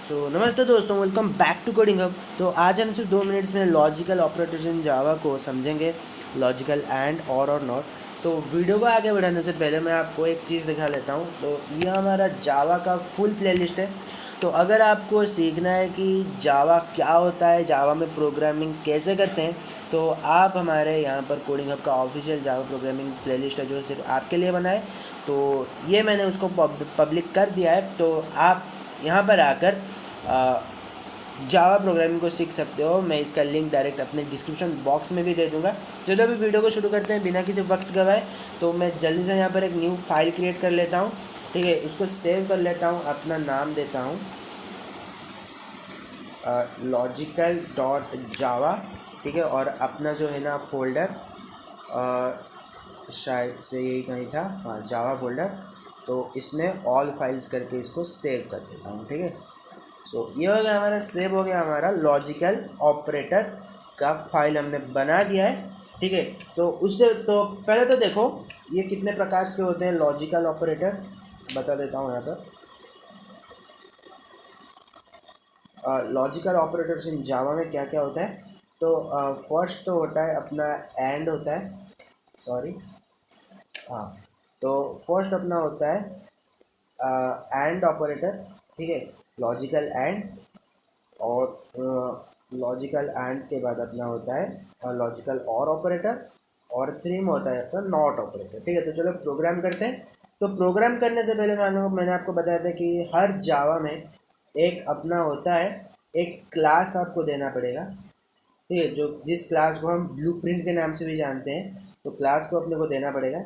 नमस्ते दोस्तों, welcome back to Coding Hub. तो आज हम सिर्फ 2 मिनट्स में लॉजिकल ऑपरेटर्स इन जावा को समझेंगे, लॉजिकल एंड और नॉट। तो वीडियो को आगे बढ़ाने से पहले मैं आपको एक चीज़ दिखा लेता हूँ। तो ये हमारा जावा का फुल प्लेलिस्ट है। तो अगर आपको सीखना है कि जावा क्या होता है, जावा में प्रोग्रामिंग कैसे करते हैं, तो आप हमारे यहाँ पर कोडिंग हब का ऑफिशियल जावा प्रोग्रामिंग प्लेलिस्ट है जो सिर्फ आपके लिए बना है। तो ये मैंने उसको पब्लिक कर दिया है। तो आप यहाँ पर आकर जावा प्रोग्रामिंग को सीख सकते हो। मैं इसका लिंक डायरेक्ट अपने डिस्क्रिप्शन बॉक्स में भी दे दूँगा। चलो अभी वीडियो को शुरू करते हैं बिना किसी वक्त गवाए। तो मैं जल्दी से यहाँ पर एक न्यू फाइल क्रिएट कर लेता हूँ, ठीक है। उसको सेव कर लेता हूँ, अपना नाम देता हूँ लॉजिकल डॉट जावा, ठीक है। और अपना जो है ना फोल्डर, शायद से यही कहीं था, हाँ जावा फोल्डर। तो इसमें ऑल फाइल्स करके इसको सेव कर देता हूँ, ठीक है। ये हो गया हमारा, सेव हो गया हमारा लॉजिकल ऑपरेटर का फाइल हमने बना दिया है, ठीक है। तो उससे तो पहले तो देखो ये कितने प्रकार के होते हैं लॉजिकल ऑपरेटर, बता देता हूँ यहाँ पर। लॉजिकल ऑपरेटर्स इन जावा में क्या क्या होता है। तो फर्स्ट तो होता है अपना एंड होता है, सॉरी, हाँ। तो फर्स्ट अपना होता है एंड ऑपरेटर, ठीक है, लॉजिकल एंड। और लॉजिकल एंड के बाद अपना होता है लॉजिकल और ऑपरेटर। और थ्री में होता है अपना नॉट ऑपरेटर, ठीक है। तो चलो प्रोग्राम करते हैं। तो प्रोग्राम करने से पहले मैंने आपको बताया था कि हर जावा में एक अपना होता है, एक क्लास आपको देना पड़ेगा, ठीक है। जो जिस क्लास को हम ब्लूप्रिंट के नाम से भी जानते हैं, तो क्लास को अपने को देना पड़ेगा।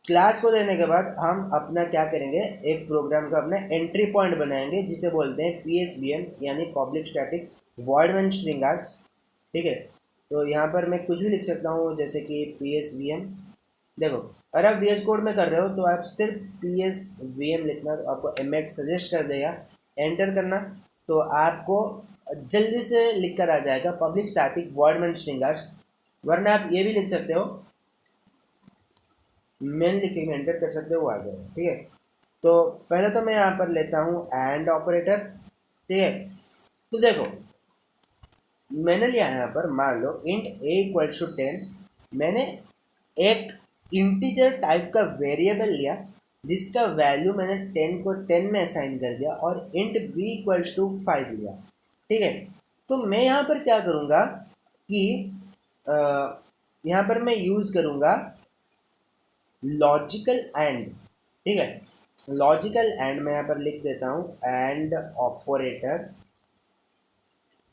क्लास को देने के बाद हम अपना क्या करेंगे, एक प्रोग्राम का अपना एंट्री पॉइंट बनाएंगे जिसे बोलते हैं PSVM, यानी public static void main string args, ठीक है। तो यहाँ पर मैं कुछ भी लिख सकता हूँ, जैसे कि PSVM। देखो, अगर आप VS कोड में कर रहे हो तो आप सिर्फ PSVM लिखना, तो आपको एमएक्स सजेस्ट कर देगा, एंटर करना। तो आपको जल्दी से लिख कर आ जाएगा public static void main string args. वरना आप ये भी लिख सकते हो, मेन लिख के एंटर कर सकते हो, वो आ जाएगा, ठीक है। तो पहले तो मैं यहाँ पर लेता हूँ एंड ऑपरेटर, ठीक है। तो देखो मैंने लिया है यहाँ पर, मान लो इंट a=10। मैंने एक इंटीजर टाइप का वेरिएबल लिया जिसका वैल्यू मैंने 10 में असाइन कर दिया, और इंट b=5 लिया, ठीक है। तो मैं यहाँ पर क्या करूँगा कि यहाँ पर मैं यूज़ करूँगा लॉजिकल एंड, ठीक है। लॉजिकल एंड मैं यहाँ पर लिख देता हूँ एंड ऑपरेटर,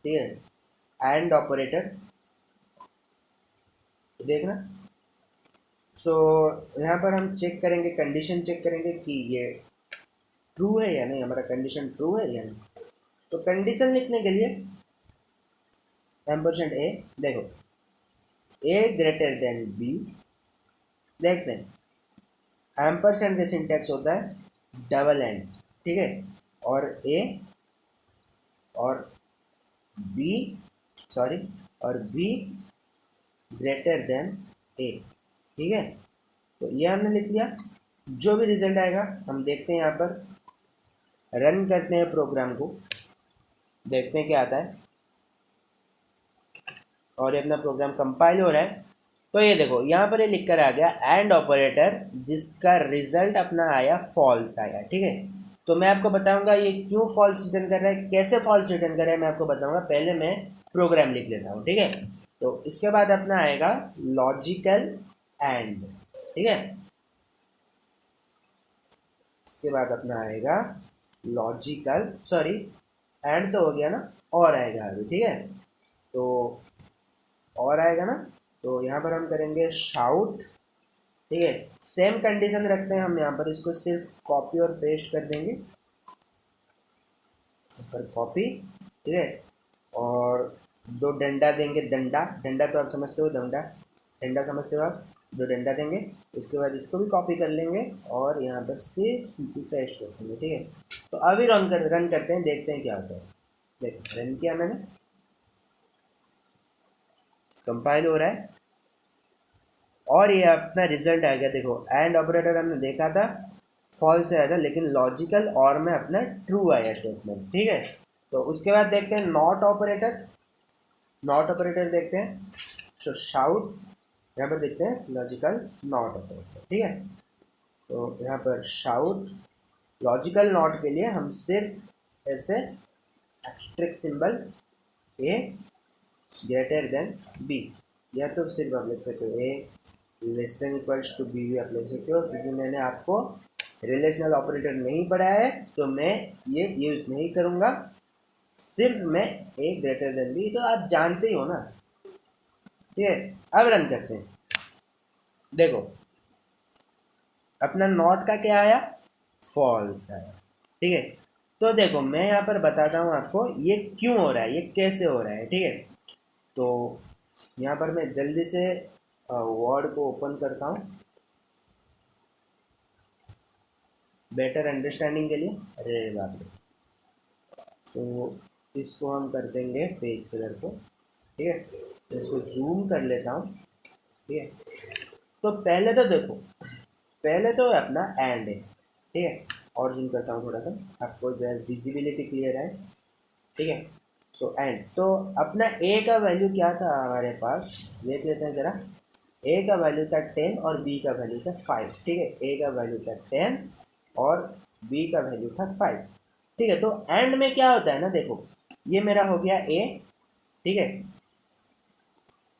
ठीक है, एंड ऑपरेटर, देखना। यहाँ पर हम चेक करेंगे, कंडीशन चेक करेंगे कि ये ट्रू है या नहीं, हमारा कंडीशन ट्रू है या नहीं। तो कंडीशन लिखने के लिए $a, देखो a>b, देखते हैं एम्परसेंड का सिंटैक्स होता है डबल एंड, ठीक है। और a और b, सॉरी, और b ग्रेटर देन a, ठीक है। तो ये हमने लिख लिया। जो भी रिजल्ट आएगा हम देखते हैं, यहाँ पर रन करते हैं प्रोग्राम को, देखते हैं क्या आता है। और ये अपना प्रोग्राम कंपाइल हो रहा है। तो ये देखो यहाँ पर ये लिख कर आ गया एंड ऑपरेटर, जिसका रिजल्ट अपना आया फॉल्स आया, ठीक है। तो मैं आपको बताऊंगा ये क्यों फॉल्स रिटर्न कर रहा है, कैसे फॉल्स रिटर्न कर रहा है, मैं आपको बताऊंगा। पहले मैं प्रोग्राम लिख लेता हूँ, ठीक है। तो इसके बाद अपना आएगा लॉजिकल एंड, ठीक है। इसके बाद अपना आएगा लॉजिकल, सॉरी एंड तो हो गया ना, और आएगा अभी, ठीक है। तो और आएगा ना, तो यहाँ पर हम करेंगे शाउट, ठीक है। सेम कंडीशन रखते हैं हम, यहाँ पर इसको सिर्फ कॉपी और पेस्ट कर देंगे, पर कॉपी, ठीक है। और दो डंडा देंगे, डंडा, डंडा तो आप समझते हो, डंडा, डंडा समझते हो आप, दो डंडा देंगे। उसके बाद इसको भी कॉपी कर लेंगे और यहाँ पर सिर्फ सीपी पेस्ट कर देंगे, ठीक है। तो अभी रन करते हैं, देखते हैं क्या होता है। देखो रन किया मैंने, कंपाइल हो रहा है और ये अपना रिजल्ट आ गया। देखो एंड ऑपरेटर हमने देखा था फॉल्स आया था, लेकिन लॉजिकल और में अपना ट्रू आया स्टेटमेंट, ठीक है। तो उसके बाद देखते हैं नॉट ऑपरेटर। नॉट ऑपरेटर देखते हैं, तो शाउट, यहाँ पर देखते हैं लॉजिकल नॉट ऑपरेटर, ठीक है। तो यहाँ पर शाउट लॉजिकल नॉट के लिए हम सिर्फ ऐसे asterisk symbol a greater than b, या तो सिर्फ आप लिख सकते हो a less than equals to b भी आप लिख सकते हो, क्योंकि मैंने आपको रिलेशनल ऑपरेटर नहीं पढ़ाया है तो मैं ये यूज़ नहीं करूँगा, सिर्फ मैं ए ग्रेटर देन बी, तो आप जानते ही हो ना, ठीक है। अब रन करते हैं, देखो अपना नॉट का क्या आया, फॉल्स आया, ठीक है। तो देखो मैं यहाँ पर बताता हूँ आपको ये क्यों हो रहा है, ये कैसे हो रहा है, ठीक है। तो यहाँ पर मैं जल्दी से वर्ड को ओपन करता हूँ बेटर अंडरस्टैंडिंग के लिए। अरे बाप रे, तो इसको हम कर देंगे पेज कलर को, ठीक है। तो इसको जूम कर लेता हूँ, ठीक है। तो पहले तो देखो, पहले तो अपना एंड है, ठीक है। और जूम करता हूँ थोड़ा सा, आपको जरा विजिबिलिटी क्लियर है, ठीक है। सो एंड, तो अपना ए का वैल्यू क्या था हमारे पास, देख लेते हैं ज़रा। ए का वैल्यू था 10 और बी का वैल्यू था 5, ठीक है। ए का वैल्यू था 10 और बी का वैल्यू था 5, ठीक है। तो एंड में क्या होता है ना, देखो ये मेरा हो गया ए, ठीक है,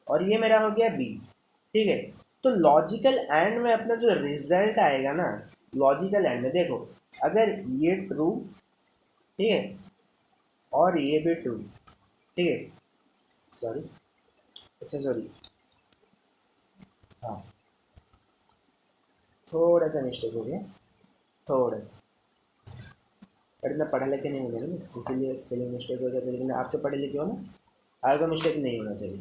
और ये मेरा हो गया बी, ठीक है। तो लॉजिकल एंड में अपना जो रिजल्ट आएगा ना, लॉजिकल एंड में देखो अगर ये ट्रू, ठीक है, और ये भी ट्रू, ठीक है, सॉरी, अच्छा सॉरी, हाँ थोड़ा सा मिस्टेक हो गया, थोड़ा सा, पर इतना पढ़ा लिखे नहीं हो गया ना, इसीलिए स्पेलिंग मिस्टेक हो जाता है, लेकिन आप तो पढ़े लिखे हो ना, आपका मिस्टेक नहीं होना चाहिए,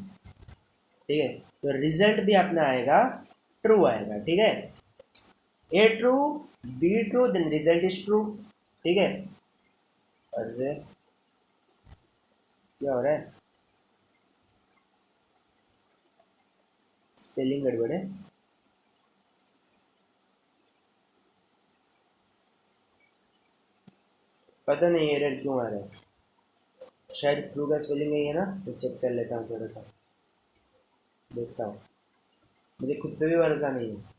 ठीक है। तो रिजल्ट भी अपना आएगा ट्रू आएगा, ठीक है। A true, b true, then result is true, ठीक है। अरे क्या हो रहा है, स्पेलिंग गड़बड़ है, पता नहीं एरर क्यों आ रहा है, शायद ट्रू का स्पेलिंग है ये ना, तो चेक कर लेता हूँ थोड़ा सा, देखता हूँ, मुझे खुद पे भी भरोसा नहीं है।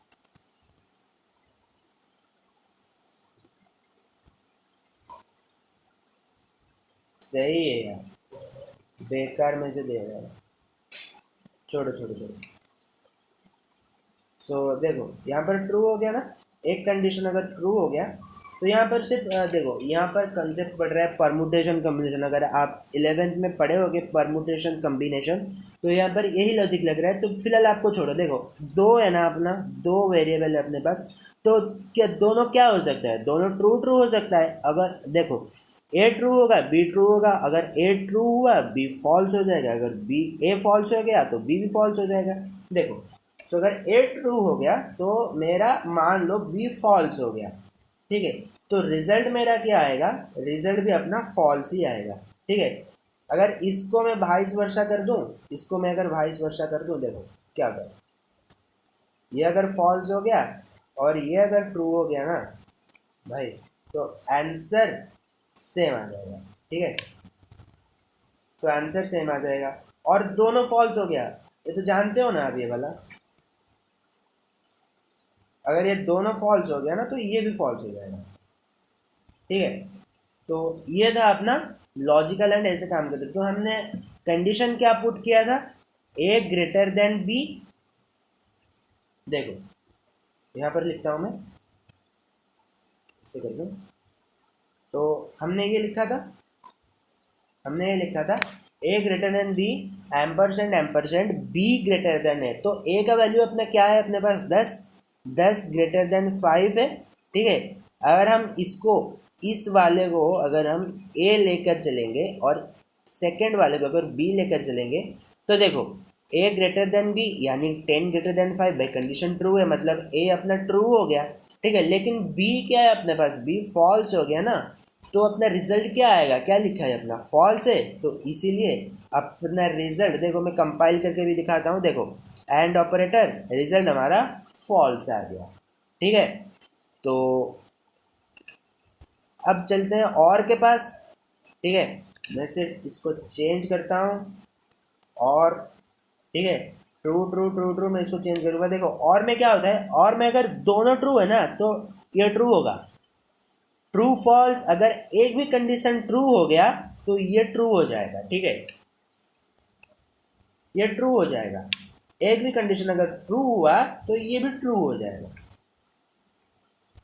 सही है यार, बेकार में से दे रहा है, छोड़ो छोड़ो छोड़ो। सो देखो यहाँ पर ट्रू हो गया ना, एक कंडीशन अगर ट्रू हो गया तो यहाँ पर सिर्फ देखो यहाँ पर कंसेप्ट पढ़ रहा है परमुटेशन कम्बिनेशन, अगर आप 11th में पढ़े होगे परमुटेशन कम्बिनेशन, तो यहाँ पर यही लॉजिक लग रहा है। तो फिलहाल आपको छोड़ो, देखो दो है ना अपना, दो वेरिएबल है अपने पास, तो क्या दोनों क्या हो सकता है, दोनों ट्रू ट्रू हो सकता है। अगर देखो ए ट्रू होगा बी ट्रू होगा, अगर ए ट्रू हुआ बी फॉल्स हो जाएगा, अगर बी ए फॉल्स हो गया तो बी भी फॉल्स हो जाएगा। देखो तो अगर ए ट्रू हो गया तो मेरा मान लो बी फॉल्स हो गया, ठीक है। तो रिजल्ट मेरा क्या आएगा, रिजल्ट भी अपना फॉल्स ही आएगा, ठीक है। अगर इसको मैं वाइस वर्सा कर दूं, इसको मैं अगर वाइस वर्सा कर दूं, देखो क्या होगा, ये अगर फॉल्स हो गया और ये अगर ट्रू हो गया ना भाई, तो आंसर सेम आ जाएगा, ठीक है। तो आंसर सेम आ जाएगा, और दोनों फॉल्स हो गया, ये तो जानते हो ना आप ये वाला, अगर ये दोनों फॉल्स हो गया ना तो ये भी फॉल्स हो जाएगा, ठीक है। तो ये था अपना लॉजिकल एंड, ऐसे काम करते। तो हमने कंडीशन क्या पुट किया था, ए ग्रेटर देन बी, देखो यहाँ पर लिखता हूँ मैं इसे कर दूँ, तो हमने ये लिखा था, हमने ये लिखा था a greater than b ampersand b greater than है। तो ए का वैल्यू अपना क्या है अपने पास 10, 10 ग्रेटर देन 5 है, ठीक है। अगर हम इसको, इस वाले को अगर हम ए लेकर चलेंगे और सेकेंड वाले को अगर बी लेकर चलेंगे, तो देखो ए ग्रेटर देन बी यानी 10 ग्रेटर देन 5, भाई कंडीशन ट्रू है, मतलब ए अपना ट्रू हो गया, ठीक है। लेकिन बी क्या है अपने पास, बी फॉल्स हो गया ना, तो अपना रिजल्ट क्या आएगा, क्या लिखा है अपना फॉल्स है, तो इसीलिए अपना रिजल्ट देखो मैं कंपाइल करके भी दिखाता हूँ, देखो एंड ऑपरेटर, रिजल्ट हमारा फॉल्स आ गया, ठीक है। तो अब चलते हैं और के पास, ठीक है। मैं सिर्फ इसको चेंज करता हूँ और ठीक है, ट्रू ट्रू ट्रू ट्रू मैं इसको चेंज करूँगा। देखो और में क्या होता है, और में अगर दोनों ट्रू है ना तो ये ट्रू होगा। ट्रू फॉल्स, अगर एक भी कंडीशन ट्रू हो गया तो ये ट्रू हो जाएगा। ठीक है, ये ट्रू हो जाएगा। एक भी कंडीशन अगर ट्रू हुआ तो ये भी ट्रू हो जाएगा,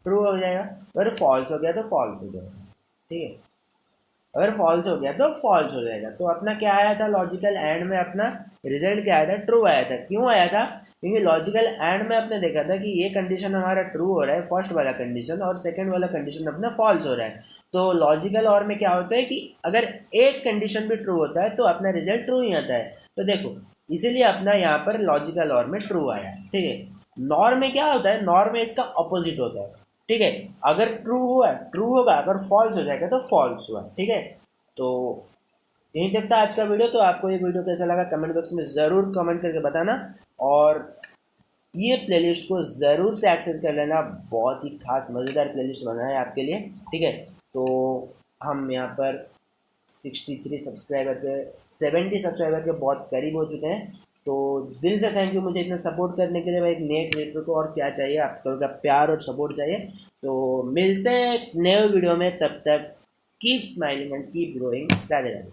ट्रू हो जाएगा। अगर फॉल्स हो गया तो फॉल्स हो जाएगा। ठीक है, अगर फॉल्स हो गया तो फॉल्स हो जाएगा। तो अपना क्या आया था लॉजिकल एंड में, अपना रिजल्ट क्या आया था, ट्रू आया था। क्यों आया था, क्योंकि लॉजिकल एंड में अपने देखा था कि ये कंडीशन हमारा ट्रू हो रहा है, फर्स्ट वाला कंडीशन, और सेकंड वाला कंडीशन अपना फॉल्स हो रहा है। तो लॉजिकल और में क्या होता है कि अगर एक कंडीशन भी ट्रू होता है तो अपना रिजल्ट ट्रू ही आता है। तो देखो इसीलिए अपना यहाँ पर लॉजिकल और में ट्रू आया। ठीक है, नॉर में क्या होता है, नॉर में इसका अपोजिट होता है। ठीक है, अगर ट्रू हुआ ट्रू होगा, अगर फॉल्स हो जाएगा तो फॉल्स हुआ। ठीक है, तो यहीं तक था आज का वीडियो। तो आपको ये वीडियो कैसा लगा कमेंट बॉक्स में ज़रूर कमेंट करके बताना, और ये प्लेलिस्ट को ज़रूर से एक्सेस कर लेना, बहुत ही खास मज़ेदार प्लेलिस्ट बना है आपके लिए। ठीक है, तो हम यहाँ पर 63 सब्सक्राइबर के 70 सब्सक्राइबर के बहुत करीब हो चुके हैं। तो दिल से थैंक यू मुझे इतना सपोर्ट करने के लिए। भाई एक नए क्रिएटर को और क्या चाहिए, आपका प्यार और सपोर्ट चाहिए। तो मिलते हैं नए वीडियो में, तब तक keep smiling and keep growing. Radhe Radhe.